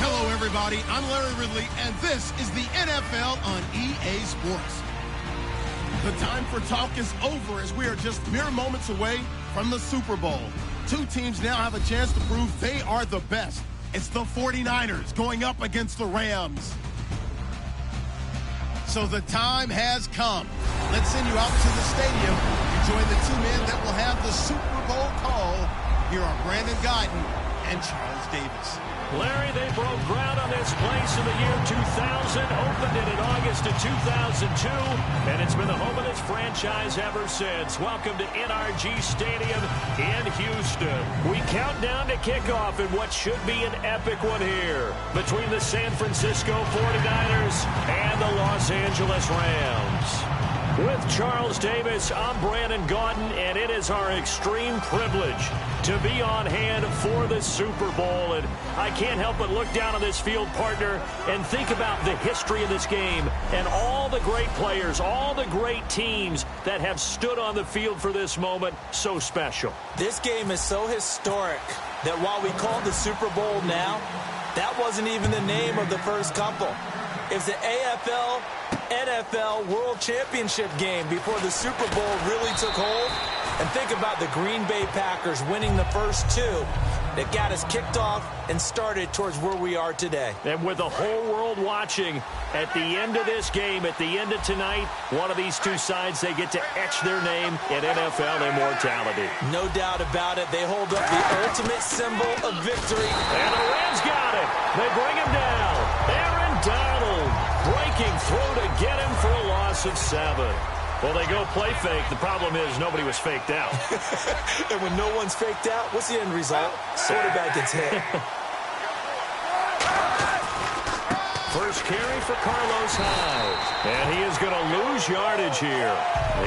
Hello, everybody. I'm Larry Ridley, and this is the NFL on EA Sports. The time for talk is over as we are just mere moments away from the Super Bowl. Two teams now have a chance to prove they are the best. It's the 49ers going up against the Rams. So the time has come. Let's send you out to the stadium and join the two men that will have the Super Bowl call. Here are Brandon Gaudin and Charles Davis. Larry, they broke ground on this place in the year 2000, opened it in August of 2002, and it's been the home of this franchise ever since. Welcome to NRG Stadium in Houston. We count down to kickoff in what should be an epic one here between the San Francisco 49ers and the Los Angeles Rams. With Charles Davis, I'm Brandon Gaudin, and it is our extreme privilege to be on hand for the Super Bowl. And I can't help but look down on this field, partner, and think about the history of this game and all the great players, all the great teams that have stood on the field for this moment. So special. This game is so historic that while we call it the Super Bowl now, that wasn't even the name of the first couple. It's the AFL NFL World Championship game before the Super Bowl really took hold. And think about the Green Bay Packers winning the first two that got us kicked off and started towards where we are today. And with the whole world watching, at the end of this game, at the end of tonight, one of these two sides, they get to etch their name in NFL immortality. No doubt about it. They hold up the ultimate symbol of victory. And the Rams got it. They bring him down. Aaron Donald breaking through to get him for a loss of 7. Well, they go play fake. The problem is nobody was faked out. And when no one's faked out, what's the end result? Quarterback gets hit. First carry for Carlos Hyde. And he is going to lose yardage here.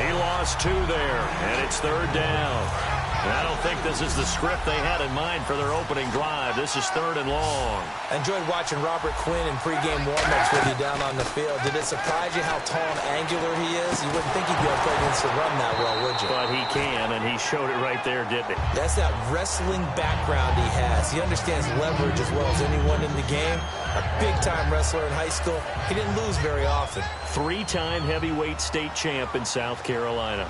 He lost 2 there, and it's 3rd down. And I don't think this is the script they had in mind for their opening drive. This is 3rd and long. I enjoyed watching Robert Quinn in pregame warm-ups with you down on the field. Did it surprise you how tall and angular he is? You wouldn't think he'd be able to play against the run that well, would you? But he can, and he showed it right there, didn't he? That's that wrestling background he has. He understands leverage as well as anyone in the game. A big-time wrestler in high school. He didn't lose very often. 3-time heavyweight state champ in South Carolina.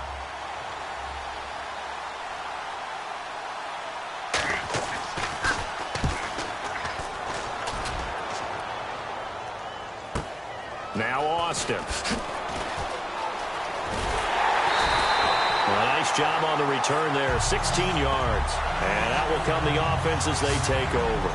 Now Austin. A nice job on the return there, 16 yards. And that will come the offense as they take over.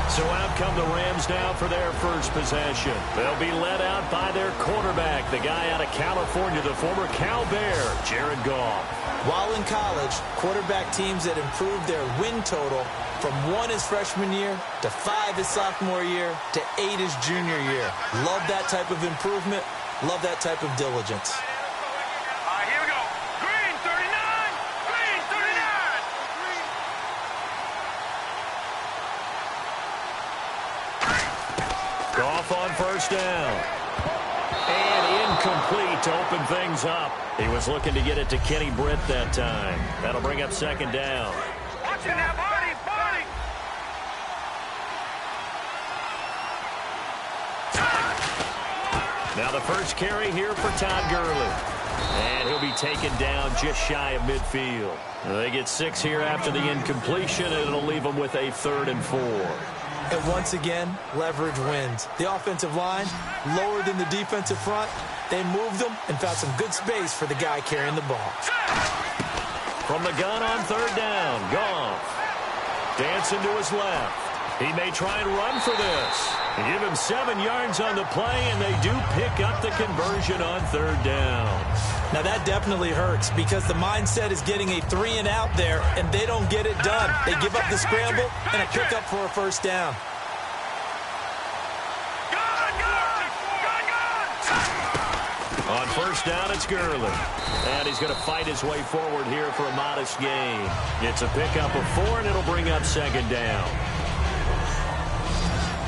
So out come the Rams now for their first possession. They'll be led out by their quarterback, the guy out of California, the former Cal Bear, Jared Goff. While in college, quarterback teams that improved their win total from 1 his freshman year to 5 his sophomore year to 8 his junior year. Love that type of improvement. Love that type of diligence. Here we go. Green 39. Green 39. Goff on first down. And incomplete to open things up. He was looking to get it to Kenny Britt that time. That'll bring up 2nd down. Watching that body. Now the first carry here for Todd Gurley. And he'll be taken down just shy of midfield. They get 6 here after the incompletion, and it'll leave them with a 3rd and 4. And once again, leverage wins. The offensive line lower than the defensive front. They moved them and found some good space for the guy carrying the ball. From the gun on 3rd down, Goff dancing to his left. He may try and run for this. Give him 7 yards on the play, and they do pick up the conversion on 3rd down. Now that definitely hurts because the mindset is getting a 3 and out there, and they don't get it done. They give up the scramble and a pickup for a first down. On first down, it's Gurley. And he's going to fight his way forward here for a modest gain. It's a pickup of 4, and it'll bring up 2nd down.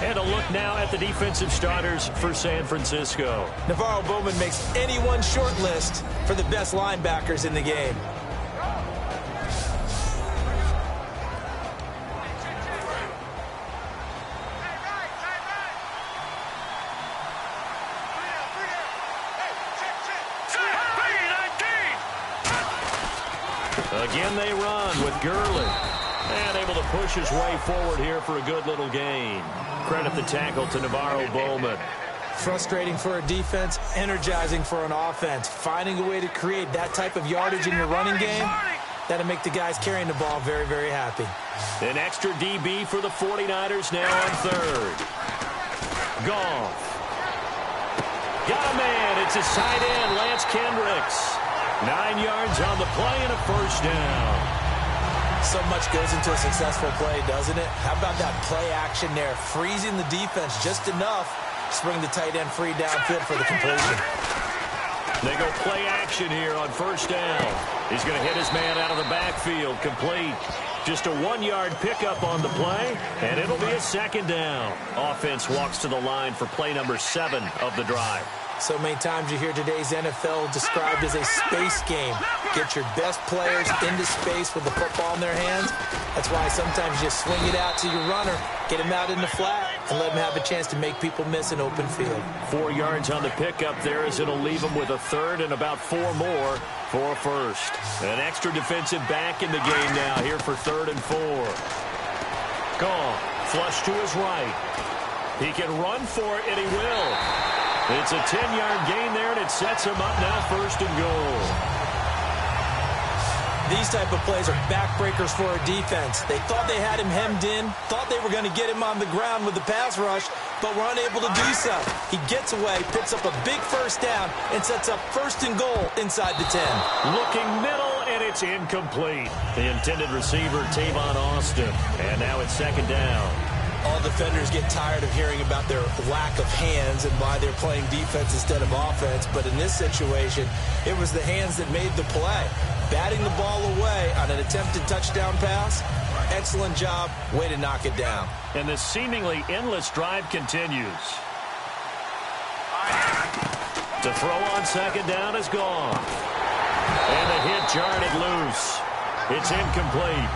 And a look now at the defensive starters for San Francisco. Navarro Bowman makes anyone's short list for the best linebackers in the game. Again they run with Gurley. And able to push his way forward here for a good little gain. Credit the tackle to Navarro Bowman. Frustrating for a defense, energizing for an offense. Finding a way to create that type of yardage in your running game, that'll make the guys carrying the ball very, very happy. An extra DB for the 49ers now on third. Goff. Got a man. It's his tight end, Lance Kendricks. 9 yards on the play and a first down. So much goes into a successful play, doesn't it? How about that play action there? Freezing the defense just enough to bring the tight end free downfield for the completion. They go play action here on first down. He's going to hit his man out of the backfield. Complete. Just a 1-yard pickup on the play, and it'll be a second down. Offense walks to the line for play number 7 of the drive. So many times you hear today's NFL described as a space game. Get your best players into space with the football in their hands. That's why sometimes you just swing it out to your runner, get him out in the flat, and let him have a chance to make people miss an open field. 4 yards on the pickup there as it'll leave him with a third and about 4 more for a first. An extra defensive back in the game now here for 3rd and 4. Gone. Flush to his right. He can run for it, and he will. It's a 10-yard gain there, and it sets him up now 1st and goal. These type of plays are backbreakers for a defense. They thought they had him hemmed in, thought they were going to get him on the ground with the pass rush, but were unable to do so. He gets away, picks up a big first down, and sets up 1st and goal inside the 10. Looking middle, and it's incomplete. The intended receiver, Tavon Austin. And now it's 2nd down. All defenders get tired of hearing about their lack of hands and why they're playing defense instead of offense. But in this situation, it was the hands that made the play. Batting the ball away on an attempted touchdown pass. Excellent job. Way to knock it down. And this seemingly endless drive continues. To throw on 2nd down is gone. And the hit jarred it loose. It's incomplete.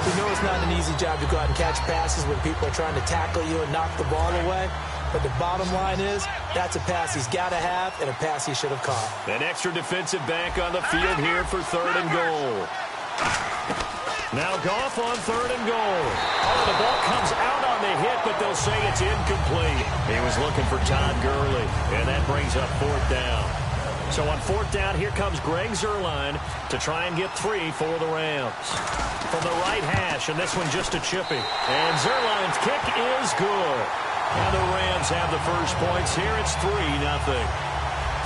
We know it's not an easy job to go out and catch passes when people are trying to tackle you and knock the ball away. But the bottom line is, that's a pass he's got to have and a pass he should have caught. An extra defensive back on the field here for 3rd and goal. Now Goff on 3rd and goal. Oh, the ball comes out on the hit, but they'll say it's incomplete. He was looking for Todd Gurley, and that brings up 4th down. So on 4th down, here comes Greg Zuerlein to try and get 3 for the Rams. From the right hash, and this one just a chippy. And Zuerlein's kick is good. And the Rams have the first points here. It's 3-0.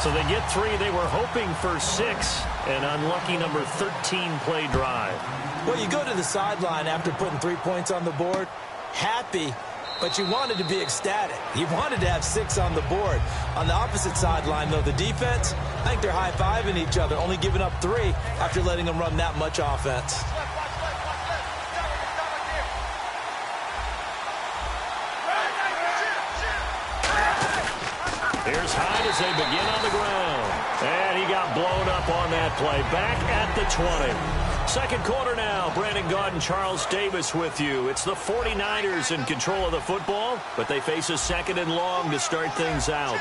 So they get 3. They were hoping for 6. An unlucky number 13 play drive. Well, you go to the sideline after putting 3 points on the board, happy, but you wanted to be ecstatic. You wanted to have 6 on the board. On the opposite sideline, though, the defense, I think they're high-fiving each other, only giving up 3 after letting them run that much offense. Here's Hyde as they begin on the ground. And he got blown up on that play. Back at the 20. 2nd quarter now. Brandon Gaudin, Charles Davis with you. It's the 49ers in control of the football, but they face a 2nd and long to start things out.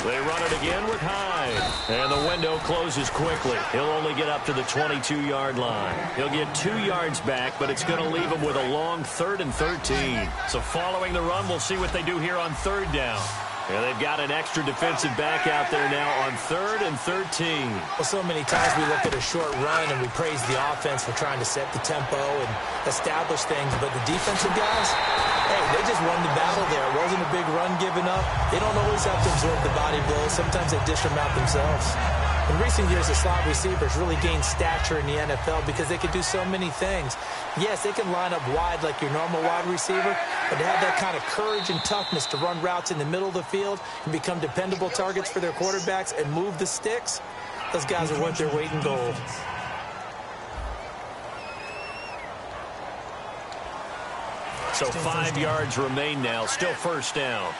They run it again with Hyde. And the window closes quickly. He'll only get up to the 22-yard line. He'll get 2 yards back, but it's going to leave him with a long 3rd and 13. So following the run, we'll see what they do here on 3rd down. And they've got an extra defensive back out there now on 3rd and 13. Well, so many times we look at a short run and we praise the offense for trying to set the tempo and establish things. But the defensive guys, hey, they just won the battle there. It wasn't a big run given up. They don't always have to absorb the body blows. Sometimes they dish them out themselves. In recent years, the slot receivers really gained stature in the NFL because they could do so many things. Yes, they can line up wide like your normal wide receiver, but to have that kind of courage and toughness to run routes in the middle of the field and become dependable targets for their quarterbacks and move the sticks, those guys are worth their weight in gold. So 5 yards remain now, still 1st down.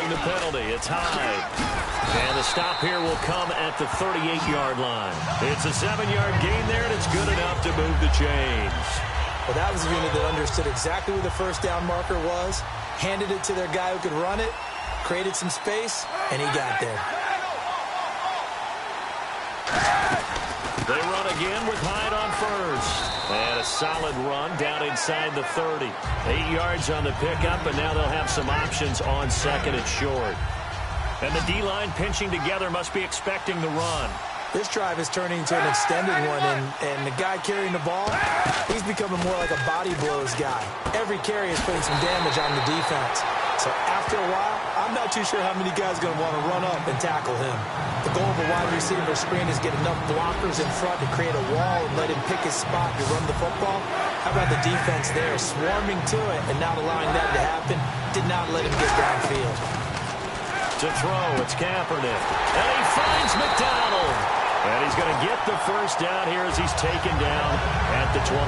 The penalty, it's Hyde. And the stop here will come at the 38-yard line. It's a 7-yard gain there, and it's good enough to move the chains. Well, that was a unit that understood exactly where the first down marker was, handed it to their guy who could run it, created some space, and he got there. They run again with Hyde on first. And a solid run down inside the 30. 8 yards on the pickup, and now they'll have some options on second and short. And the D-line pinching together must be expecting the run. This drive is turning into an extended one, and the guy carrying the ball, he's becoming more like a body blows guy. Every carry is putting some damage on the defense. So after a while, I'm not too sure how many guys are going to want to run up and tackle him. The goal of a wide receiver screen is get enough blockers in front to create a wall and let him pick his spot to run the football. How about the defense there, swarming to it and not allowing that to happen? Did not let him get downfield. To throw, it's Kaepernick. And he finds McDonald. And he's going to get the first down here as he's taken down at the 22.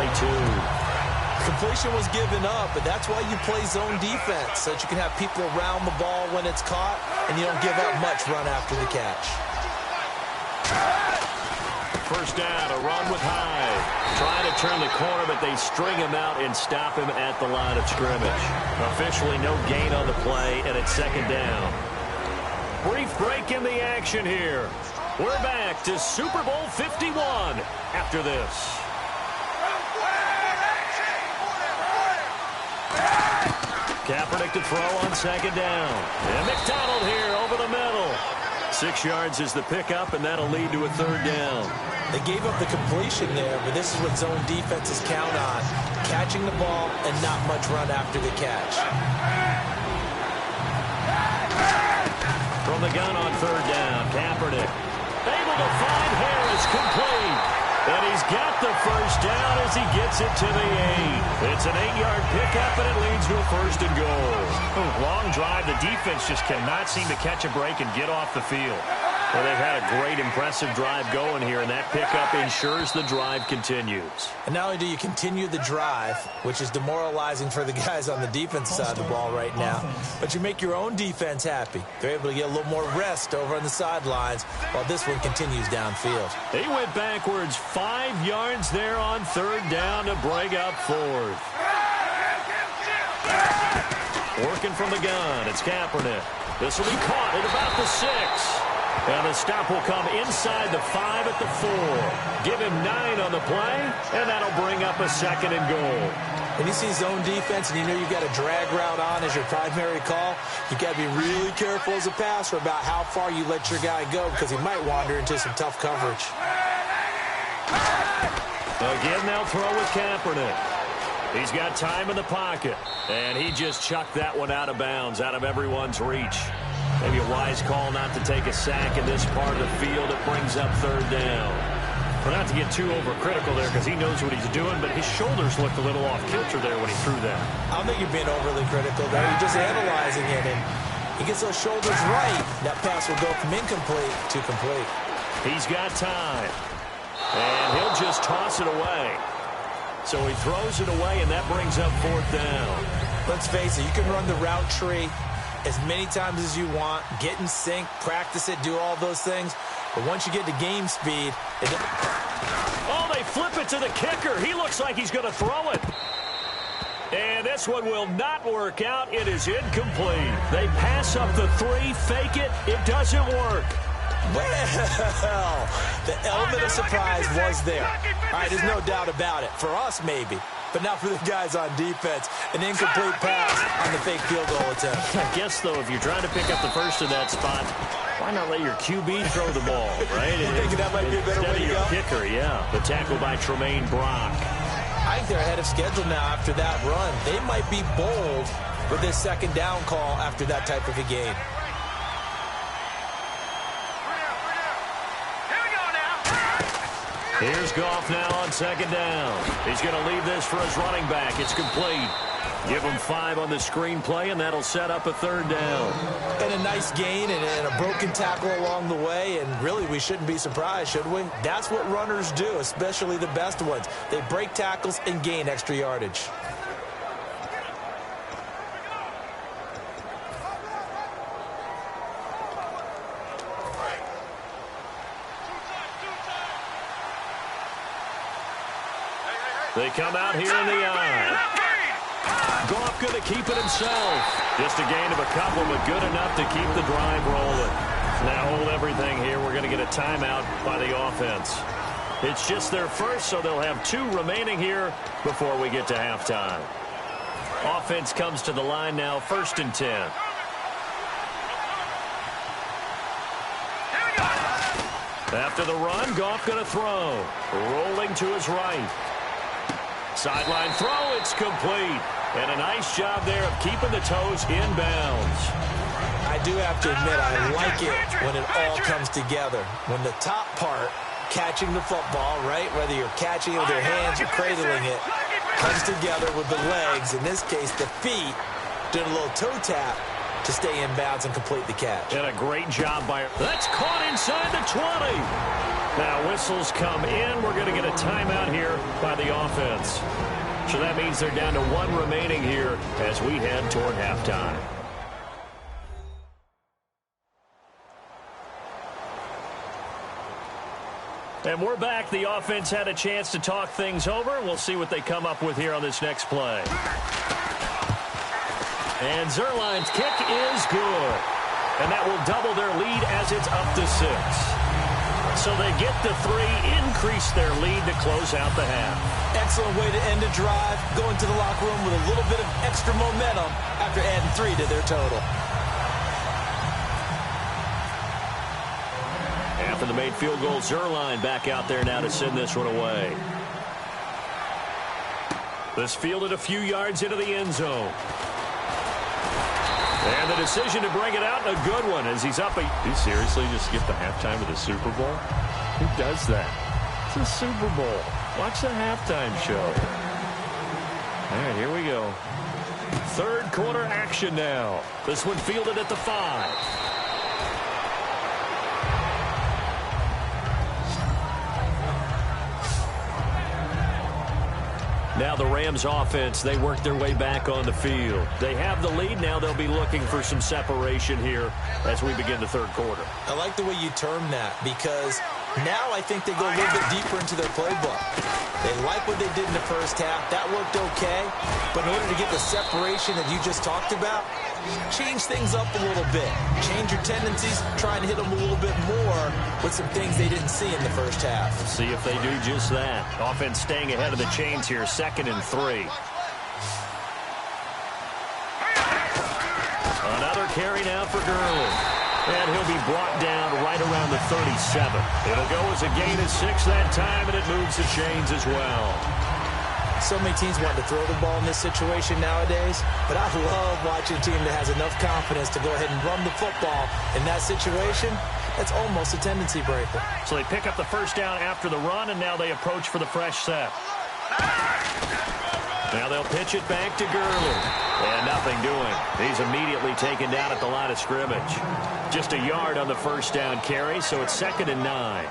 Completion was given up, but that's why you play zone defense, so that you can have people around the ball when it's caught, and you don't give up much run after the catch. First down, a run with Hyde. Trying to turn the corner, but they string him out and stop him at the line of scrimmage. Officially no gain on the play, and it's second down. Brief break in the action here. We're back to Super Bowl 51 after this. Kaepernick to throw on second down. And McDonald here over the middle. 6 yards is the pickup, and that'll lead to a third down. They gave up the completion there, but this is what zone defenses count on. Catching the ball and not much run after the catch. From the gun on third down, Kaepernick able to find Harris, complete. And he's got the first down as he gets it to the 8. It's an 8-yard pickup, and it leads to a first and goal. Long drive. The defense just cannot seem to catch a break and get off the field. Well, they've had a great, impressive drive going here, and that pickup ensures the drive continues. And not only do you continue the drive, which is demoralizing for the guys on the defense side of the ball right now, but you make your own defense happy. They're able to get a little more rest over on the sidelines while this one continues downfield. They went backwards 5 yards there on third down to break up fourth. Working from the gun, it's Kaepernick. This will be caught at about the 6. And the stop will come inside the 5 at the 4. Give him 9 on the play, and that'll bring up a second and goal. When you see zone defense and you know you've got a drag route on as your primary call, you've got to be really careful as a passer about how far you let your guy go because he might wander into some tough coverage. Again, they'll throw with Kaepernick. He's got time in the pocket, and he just chucked that one out of bounds, out of everyone's reach. Maybe a wise call not to take a sack in this part of the field. It brings up third down. Well, not to get too overcritical there because he knows what he's doing, but his shoulders looked a little off kilter there when he threw that. I don't think you're being overly critical there. You're just analyzing it, and he gets those shoulders right. That pass will go from incomplete to complete. He's got time, and he'll just toss it away. So he throws it away, and that brings up fourth down. Let's face it, you can run the route tree as many times as you want, get in sync, practice it, do all those things. But once you get to game speed... Oh, they flip it to the kicker. He looks like he's going to throw it. And this one will not work out. It is incomplete. They pass up the 3, fake it. It doesn't work. Well, the element of surprise was there. All right, there's no doubt about it. For us, maybe. But not for the guys on defense. An incomplete pass on the fake field goal attempt. I guess, though, if you're trying to pick up the first in that spot, why not let your QB throw the ball, right? You think that might be a better way to go? Kicker, yeah. The tackle by Tremaine Brock. I think they're ahead of schedule now after that run. They might be bold with this second down call after that type of a game. Here's Goff now on second down. He's going to leave this for his running back. It's complete. Give him 5 on the screenplay, and that'll set up a third down. And a nice gain and a broken tackle along the way, and really we shouldn't be surprised, should we? That's what runners do, especially the best ones. They break tackles and gain extra yardage. They come out here in the eye. Goff going to keep it himself. Just a gain of a couple, but good enough to keep the drive rolling. Now hold everything here. We're going to get a timeout by the offense. It's just their first, so they'll have 2 remaining here before we get to halftime. Offense comes to the line now, 1st and 10. After the run, Goff going to throw. Rolling to his right. Sideline throw, it's complete. And a nice job there of keeping the toes in bounds. I do have to admit, I like it when it all comes together. When the top part, catching the football, right, whether you're catching it with your hands or cradling it, comes together with the legs, in this case the feet, doing a little toe tap to stay in bounds and complete the catch. And a great job by... That's caught inside the 20. Now whistles come in. We're going to get a timeout here by the offense. So that means they're down to 1 remaining here as we head toward halftime. And we're back. The offense had a chance to talk things over. We'll see what they come up with here on this next play. And Zuerlein's kick is good. And that will double their lead as it's up to 6. So they get the 3, increase their lead to close out the half. Excellent way to end a drive, going to the locker room with a little bit of extra momentum after adding 3 to their total. After the made field goal, Zuerlein back out there now to send this one away. This fielded a few yards into the end zone. And the decision to bring it out, a good one, as he's up. You seriously just skip the halftime of the Super Bowl? Who does that? It's a Super Bowl. Watch the halftime show. All right, here we go. 3rd quarter action now. This one fielded at the 5. Now the Rams offense, they work their way back on the field. They have the lead. Now they'll be looking for some separation here as we begin the 3rd quarter. I like the way you term that, because now I think they go a little bit deeper into their playbook. They like what they did in the first half. That worked okay. But in order to get the separation that you just talked about, change things up a little bit. Change your tendencies, try and hit them a little bit more with some things they didn't see in the first half. See if they do just that. Offense staying ahead of the chains here, 2nd and 3. Another carry now for Gurley. And he'll be brought down right around the 37. It'll go as a gain of 6 that time, and it moves the chains as well. So many teams want to throw the ball in this situation nowadays, but I love watching a team that has enough confidence to go ahead and run the football in that situation. That's almost a tendency breaker. So they pick up the 1st down after the run, and now they approach for the fresh set. Now they'll pitch it back to Gurley. And nothing doing. He's immediately taken down at the line of scrimmage. Just a yard on the 1st down carry, so it's 2nd and 9.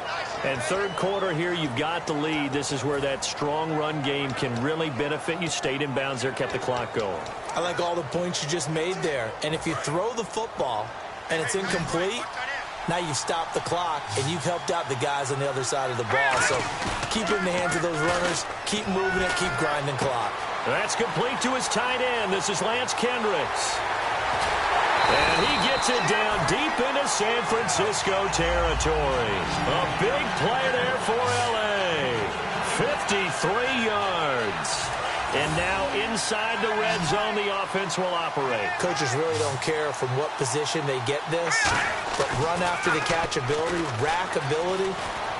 And 3rd quarter here, you've got the lead. This is where that strong run game can really benefit you. Stayed in bounds there, kept the clock going. I like all the points you just made there. And if you throw the football and it's incomplete, now you've stopped the clock and you've helped out the guys on the other side of the ball. So keep it in the hands of those runners. Keep moving it. Keep grinding clock. That's complete to his tight end. This is Lance Kendricks. And he gets it down deep into San Francisco territory. A big play there for L.A. 53 yards. And now inside the red zone, the offense will operate. Coaches really don't care from what position they get this, but run after the catch ability, rack ability,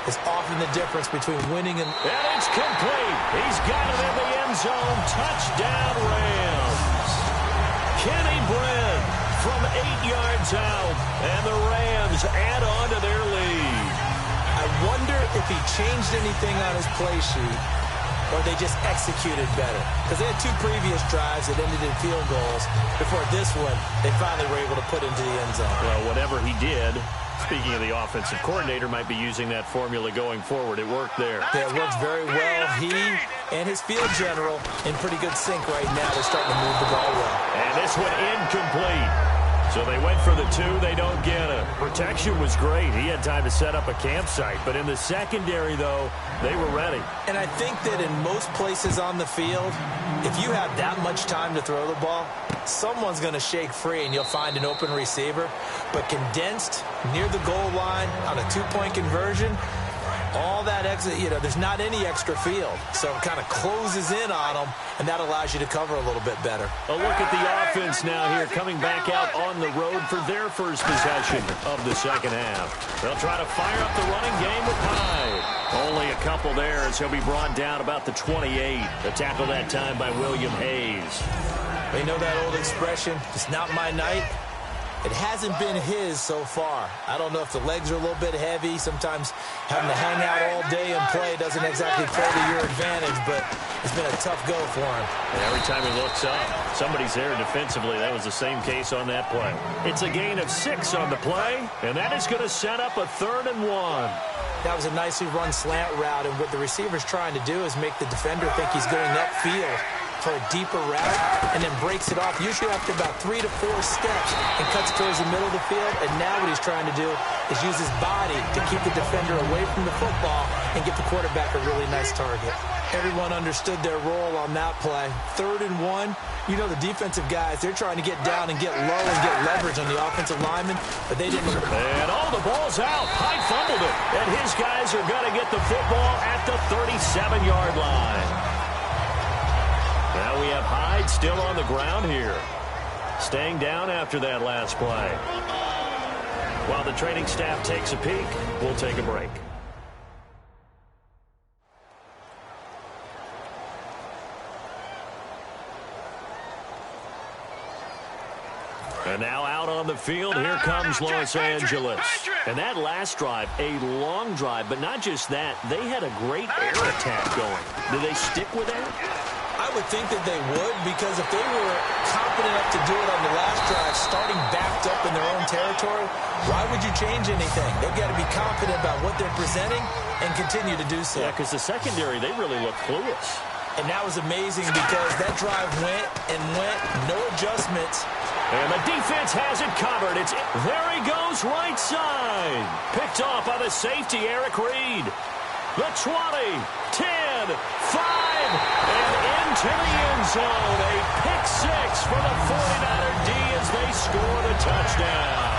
is often the difference between winning and... And it's complete. He's got it in the end zone. Touchdown, Rams. Kenny Brin from 8 yards out, and the Rams add on to their lead. I wonder if he changed anything on his play sheet, or they just executed better. Because they had 2 previous drives that ended in field goals. Before this one, they finally were able to put into the end zone. Well, whatever he did, speaking of the offensive coordinator, might be using that formula going forward. It worked there. Yeah, it works very well. He and his field general in pretty good sync right now. They're starting to move the ball well. And this one incomplete. So they went for the 2. They don't get it. Protection was great. He had time to set up a campsite. But in the secondary, though, they were ready. And I think that in most places on the field, if you have that much time to throw the ball, someone's going to shake free and you'll find an open receiver. But condensed near the goal line on a two-point conversion, all that exit, there's not any extra field. So it kind of closes in on them, and that allows you to cover a little bit better. A look at the offense now here, coming back out on the road for their first possession of the second half. They'll try to fire up the running game with Hyde. Only a couple there as he'll be brought down about the 28. The tackle that time by William Hayes. You know that old expression, it's not my night? It hasn't been his so far. I don't know if the legs are a little bit heavy. Sometimes having to hang out all day and play doesn't exactly play to your advantage, but it's been a tough go for him. And every time he looks up, somebody's there defensively. That was the same case on that play. It's a gain of 6 on the play, and that is going to set up a 3rd and 1. That was a nicely run slant route, and what the receiver's trying to do is make the defender think he's going upfield for a deeper route, and then breaks it off, usually after about 3 to 4 steps, and cuts towards the middle of the field. And now what he's trying to do is use his body to keep the defender away from the football and get the quarterback a really nice target. Everyone understood their role on that play. 3rd and 1. You know the defensive guys, they're trying to get down and get low and get leverage on the offensive lineman, but they didn't. And the ball's out. Hyde fumbled it, and his guys are going to get the football at the 37-yard line. Now we have Hyde still on the ground here. Staying down after that last play. While the training staff takes a peek, we'll take a break. And now out on the field, here comes Los Angeles. And that last drive, a long drive, but not just that, they had a great air attack going. Do they stick with that? I would think that they would, because if they were confident enough to do it on the last drive, starting backed up in their own territory, why would you change anything? They've got to be confident about what they're presenting and continue to do so. Yeah, because the secondary, they really look clueless. And that was amazing because that drive went and went, no adjustments. And the defense has it covered. There he goes, right side. Picked off by the safety, Eric Reed. The 20, 10, 5, and into the end zone. A pick-6 for the 49er D as they score the touchdown.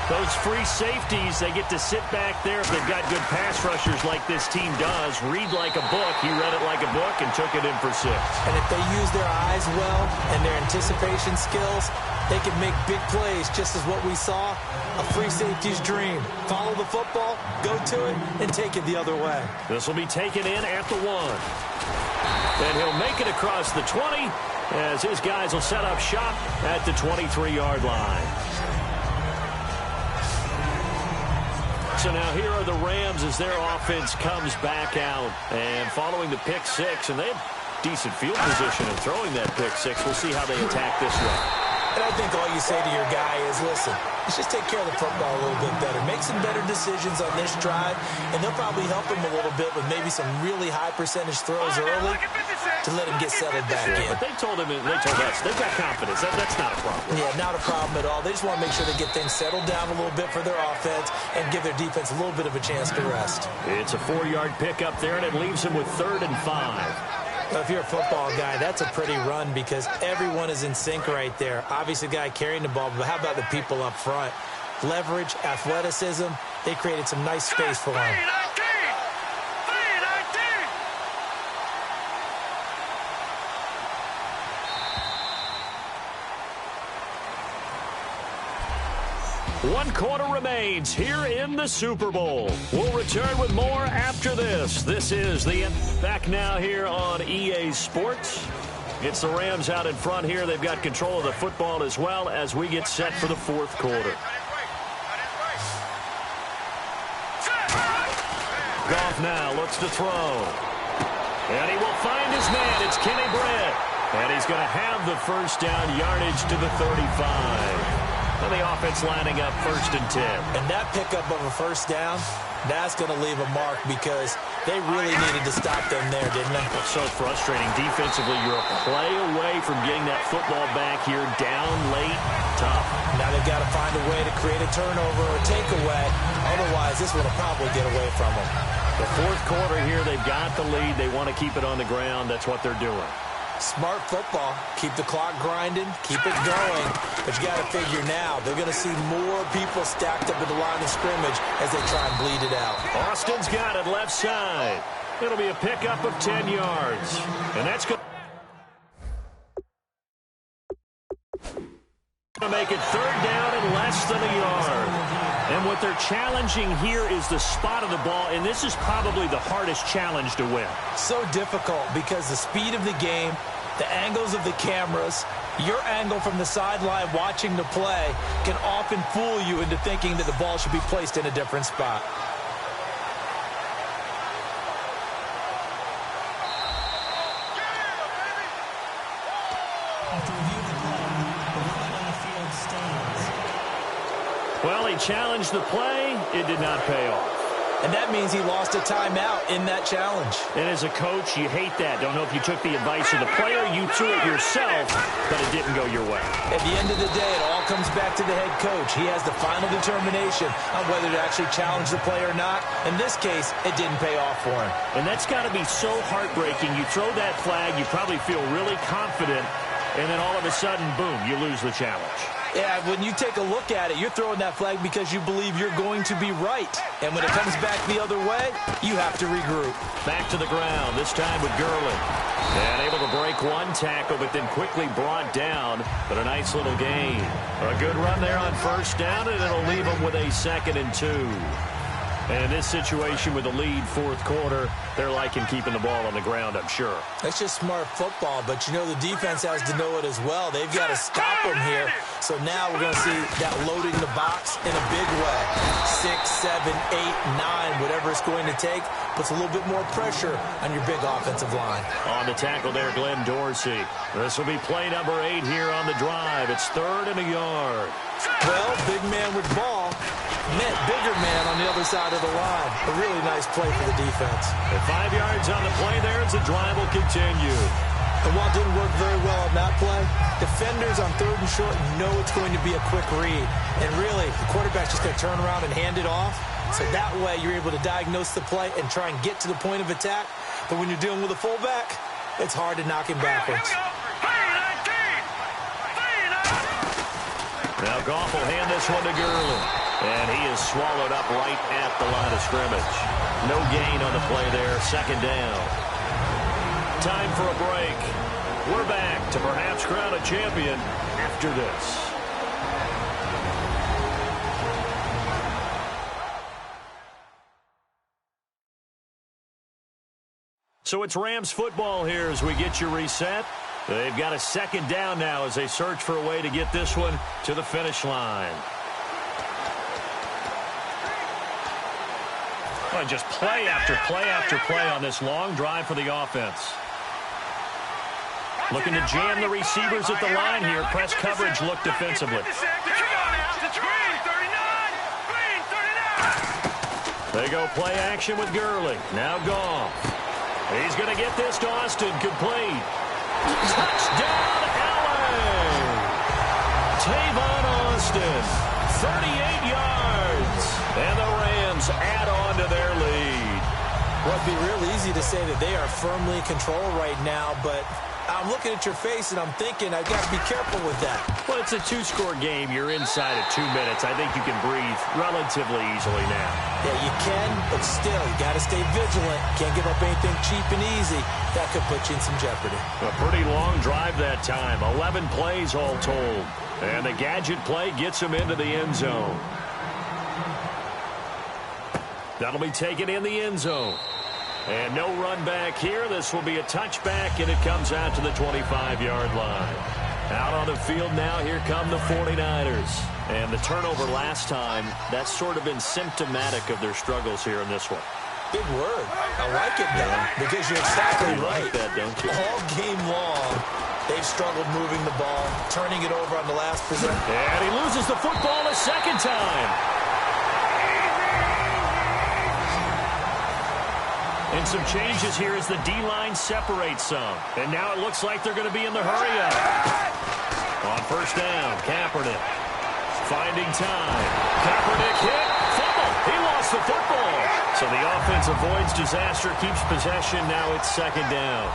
Those free safeties, they get to sit back there if they've got good pass rushers like this team does. Read like a book. He read it like a book and took it in for 6. And if they use their eyes well and their anticipation skills, they can make big plays, just as what we saw, a free safety's dream. Follow the football, go to it, and take it the other way. This will be taken in at the 1. And he'll make it across the 20 as his guys will set up shop at the 23-yard line. So now here are the Rams as their offense comes back out. And following the pick-6, and they have decent field position in throwing that pick-6. We'll see how they attack this one. And I think all you say to your guy is, listen, let's just take care of the football a little bit better. Make some better decisions on this drive, and they'll probably help him a little bit with maybe some really high percentage throws early to let him get settled back in. But they told us they've got confidence. That's not a problem. Yeah, not a problem at all. They just want to make sure they get things settled down a little bit for their offense and give their defense a little bit of a chance to rest. It's a 4-yard pickup there, and it leaves them with 3rd and 5. If you're a football guy, that's a pretty run because everyone is in sync right there. Obviously, the guy carrying the ball, but how about the people up front? Leverage, athleticism, they created some nice space for him. 1 quarter remains here in the Super Bowl. We'll return with more after this. This is the back now here on EA Sports. It's the Rams out in front here. They've got control of the football as well as we get set for the 4th quarter. Goff now looks to throw. And he will find his man. It's Kenny Britt. And he's going to have the first down yardage to the 35. And the offense lining up 1st and 10. And that pickup of a first down, that's going to leave a mark because they really needed to stop them there, didn't they? It's so frustrating. Defensively, you're a play away from getting that football back here, down late, tough. Now they've got to find a way to create a turnover or takeaway. Otherwise, this will probably get away from them. The 4th quarter here, they've got the lead. They want to keep it on the ground. That's what they're doing. Smart football. Keep the clock grinding. Keep it going. But you got to figure now, they're going to see more people stacked up at the line of scrimmage as they try and bleed it out. Austin's got it left side. It'll be a pickup of 10 yards. And that's going to make it 3rd down and less than a yard. And what they're challenging here is the spot of the ball, and this is probably the hardest challenge to win. So difficult because the speed of the game, the angles of the cameras, your angle from the sideline watching the play can often fool you into thinking that the ball should be placed in a different spot. Well, he challenged the play. It did not pay off. And that means he lost a timeout in that challenge. And as a coach, you hate that. Don't know if you took the advice of the player. You threw it yourself, but it didn't go your way. At the end of the day, it all comes back to the head coach. He has the final determination on whether to actually challenge the play or not. In this case, it didn't pay off for him. And that's got to be so heartbreaking. You throw that flag, you probably feel really confident, and then all of a sudden, boom, you lose the challenge. Yeah, when you take a look at it, you're throwing that flag because you believe you're going to be right. And when it comes back the other way, you have to regroup. Back to the ground, this time with Gurley. And able to break one tackle, but then quickly brought down. But a nice little gain. A good run there on 1st down, and it'll leave them with a 2nd and 2. And in this situation with the lead 4th quarter, they're liking keeping the ball on the ground, I'm sure. That's just smart football, but you know the defense has to know it as well. They've got to stop them here. So now we're going to see that loading the box in a big way. 6, 7, 8, 9, whatever it's going to take, puts a little bit more pressure on your big offensive line. On the tackle there, Glenn Dorsey. This will be play number 8 here on the drive. It's 3rd and a yard. Well, big man with ball meant bigger man on the other side of the line. A really nice play for the defense. At 5 yards on the play there as the drive will continue. And while it didn't work very well on that play, defenders on 3rd and short know it's going to be a quick read. And really, the quarterback's just going to turn around and hand it off. So that way you're able to diagnose the play and try and get to the point of attack. But when you're dealing with a fullback, it's hard to knock him backwards. Now Goff will hand this one to Gurley. And he is swallowed up right at the line of scrimmage. No gain on the play there. 2nd down. Time for a break. We're back to perhaps crown a champion after this. So it's Rams football here as we get you reset. They've got a 2nd down now as they search for a way to get this one to the finish line. Well, just play after play after play on this long drive for the offense. Looking to jam the receivers at the line here. Press coverage look defensively. They go play action with Gurley. Now Goff. He's going to get this to Austin. Complete. Touchdown, LA! Tavon Austin. 38 yards. And the Rams add on to their lead. Well, it'd be real easy to say that they are firmly in control right now, but I'm looking at your face and I'm thinking I've got to be careful with that. Well, it's a 2-score game. You're inside of 2 minutes. I think you can breathe relatively easily now. Yeah, you can, but still, you got to stay vigilant. Can't give up anything cheap and easy. That could put you in some jeopardy. A pretty long drive that time. 11 plays all told. And the gadget play gets him into the end zone. That'll be taken in the end zone. And no run back here. This will be a touchback, and it comes out to the 25-yard line. Out on the field now, here come the 49ers. And the turnover last time, that's sort of been symptomatic of their struggles here in this one. Big word. I like it, though, because you're exactly right. Like that, don't you? All game long, they've struggled moving the ball, turning it over on the last possession. And he loses the football a second time. And some changes here as the D-line separates some. And now it looks like they're going to be in the hurry-up. On first down, Kaepernick finding time. Kaepernick hit. Fumble. He lost the football. So the offense avoids disaster, keeps possession. Now it's second down.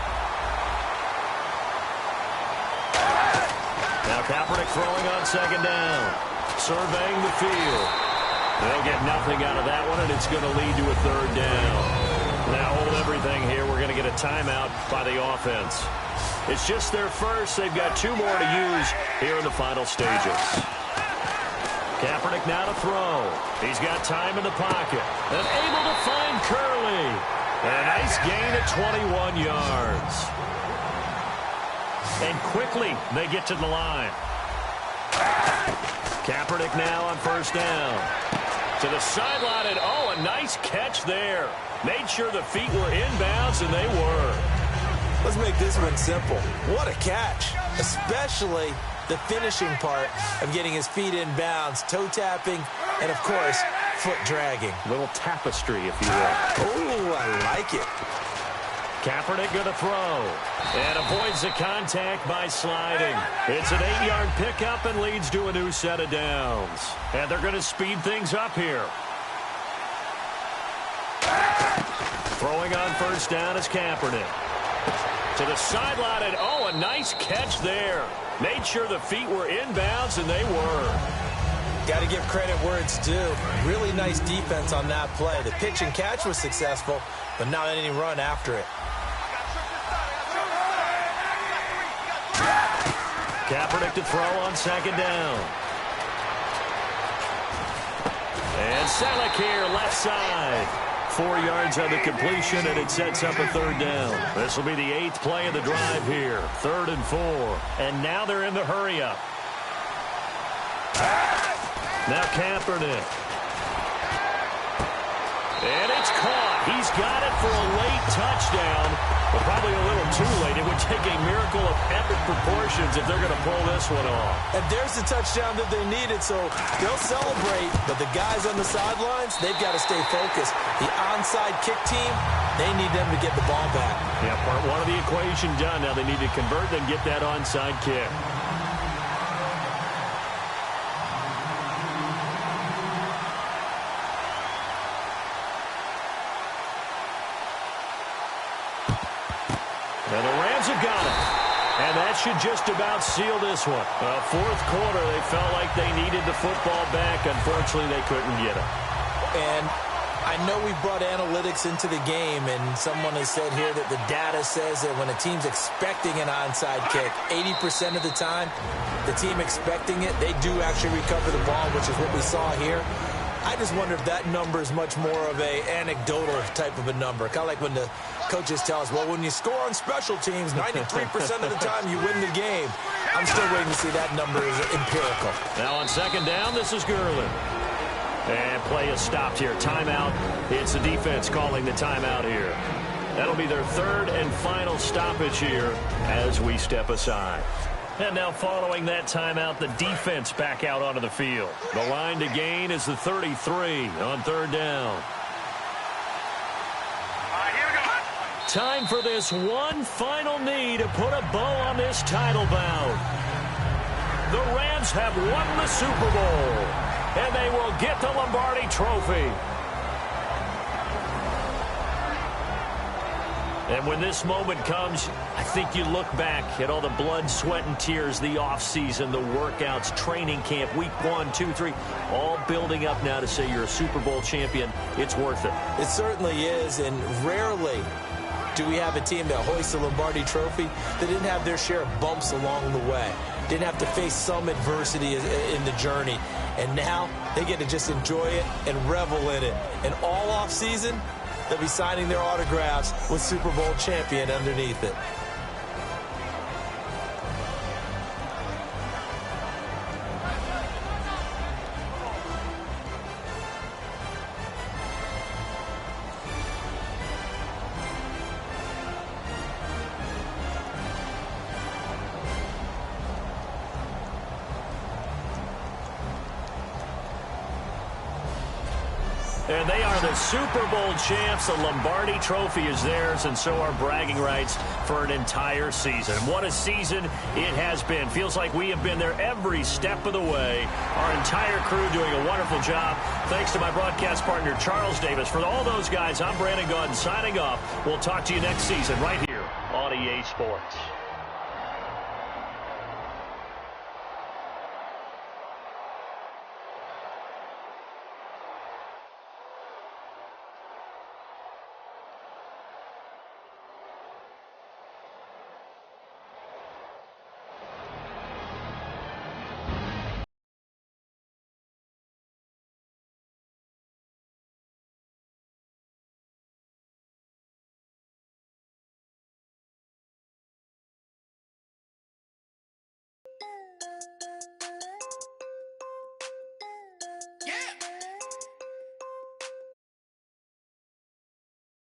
Now Kaepernick throwing on second down. Surveying the field. They'll get nothing out of that one, and it's going to lead to a third down. Now hold everything here. We're going to get a timeout by the offense. It's just their first. They've got 2 more to use here in the final stages. Kaepernick now to throw. He's got time in the pocket. And able to find Curley. A nice gain at 21 yards. And quickly they get to the line. Kaepernick now on first down. To the sideline, and a nice catch there. Made sure the feet were inbounds, and they were. Let's make this one simple. What a catch, especially the finishing part of getting his feet in bounds, toe tapping, and, of course, foot dragging. A little tapestry, if you will. Oh, I like it. Kaepernick going to throw. And avoids the contact by sliding. It's an 8-yard pickup and leads to a new set of downs. And they're going to speed things up here. Throwing on first down is Kaepernick. To the sideline, and a nice catch there. Made sure the feet were inbounds, and they were. Got to give credit where it's due. Really nice defense on that play. The pitch and catch was successful, but not any run after it. Kaepernick to throw on second down. And Selleck here, left side. 4 yards on the completion, and it sets up a third down. This will be the 8th play of the drive here. 3rd and 4. And now they're in the hurry-up. Now Kaepernick. And it's caught. He's got it for a late touchdown, but probably a little too late. It would take a miracle of epic proportions if they're going to pull this one off. And there's the touchdown that they needed, so they'll celebrate. But the guys on the sidelines, they've got to stay focused. The onside kick team, they need them to get the ball back. Yeah, part one of the equation done. Now they need to convert and get that onside kick. Now the Rams have got it. And that should just about seal this one. Fourth quarter, they felt like they needed the football back. Unfortunately, they couldn't get it. And I know we brought analytics into the game, and someone has said here that the data says that when a team's expecting an onside kick, 80% of the time, the team expecting it, they do actually recover the ball, which is what we saw here. I just wonder if that number is much more of a anecdotal type of a number. Kind of like when the coaches tell us, well, when you score on special teams, 93% of the time you win the game. I'm still waiting to see that number is empirical. Now on second down, this is Gurley. And play is stopped here. Timeout. It's the defense calling the timeout here. That'll be their 3rd and final stoppage here as we step aside. And now following that timeout, the defense back out onto the field. The line to gain is the 33 on 3rd down. Here we go. Time for this one final knee to put a bow on this title bout. The Rams have won the Super Bowl, and they will get the Lombardi Trophy. And when this moment comes, I think you look back at all the blood, sweat, and tears, the offseason, the workouts, training camp, week 1, 2, 3, all building up now to say you're a Super Bowl champion. It's worth it. It certainly is, and rarely do we have a team that hoists the Lombardi Trophy that didn't have their share of bumps along the way, didn't have to face some adversity in the journey, and now they get to just enjoy it and revel in it. And all offseason, they'll be signing their autographs with Super Bowl champion underneath it. And they are the Super Bowl champs. The Lombardi Trophy is theirs, and so are bragging rights for an entire season. What a season it has been. Feels like we have been there every step of the way. Our entire crew doing a wonderful job. Thanks to my broadcast partner, Charles Davis. For all those guys, I'm Brandon Gaudin signing off. We'll talk to you next season right here on EA Sports.